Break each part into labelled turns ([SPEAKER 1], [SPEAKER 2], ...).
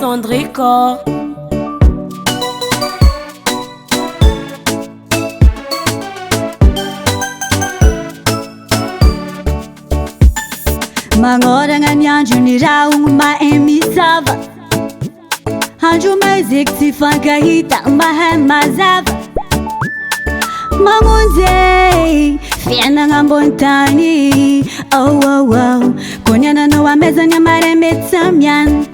[SPEAKER 1] Andrico.
[SPEAKER 2] Magnoragna ny andro ny raha ogno mahay misava, andro maizeko tsy fankahita mahay mazava. Mamonjy fiainagna ambony tany, oh oh oh, kony ananao amezany amare mety samiana.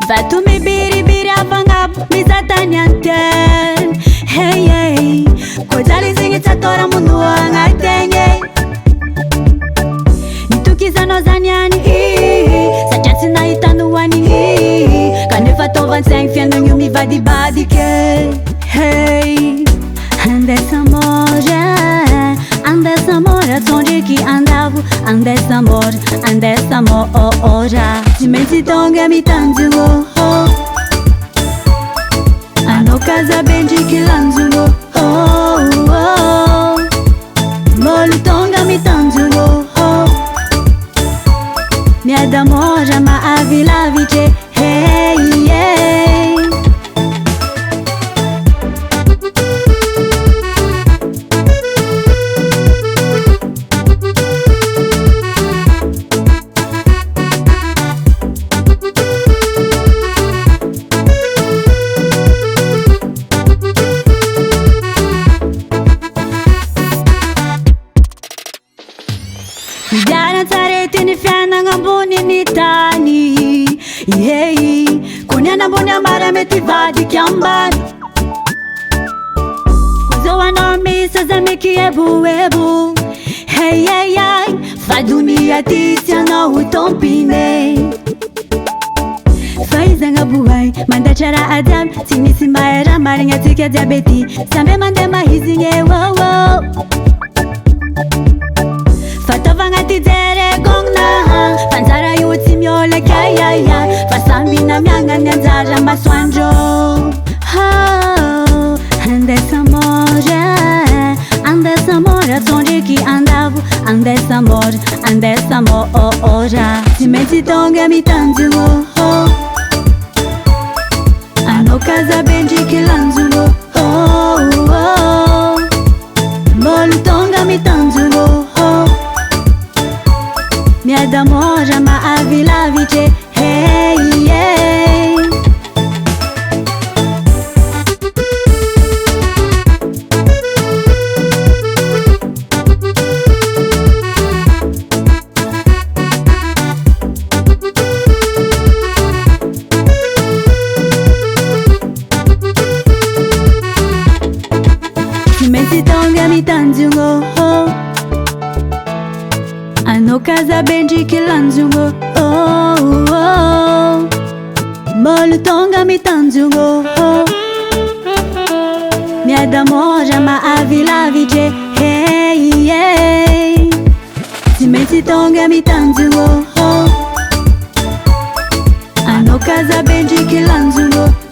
[SPEAKER 2] Vato mibiribiri avagnabo mizatany anteny, hey hey, kojaly zegny tsy atao monoa agnategny. Nitukizanao zany any satria tsy nahitanao anigny, kanefa taovantsegny fiainagna io mivadibadike. Hey, andesa mora tsondriky andavo, andesa mora tsy maintsy tonga mitanjogno, anao kazabendriky lanjogno, molo tonga mitanjogno, miada mora maavilavitry, hey yeah. Midiana tsarety ny fiainagna ambony ny tany, yeah. Koniana ambony ambara mety vadika ambany, zao anao misa za meky eboebo, hey hey hey, fa dunia ty tsy anao tompine. Fahaizagna bohay mandatra raha jiaby, tsy misy mahay raha marigna atsika jiaby ety, samby mandeha mahizigny oh oh. Fataovagna ty jeregogna, fanjara io tsy miolaka yaya, fa samby namiagna ny anjara masoandro. Oh, andesa mora tsondriky andavo, andesa mora tsy maintsy tonga mitanjogno, anao kazabendriky lanjogno, molo tonga mitanjogno, miada mora maavilavitry, hey yeah. Tsy maintsy tonga mitanjogno, anao kazabendriky lanjogno, molo tonga mitanjogno, miada mora maavilavitry, hey yeah. Tsy maintsy tonga mitanjogno, anao kazabendriky lanjogno.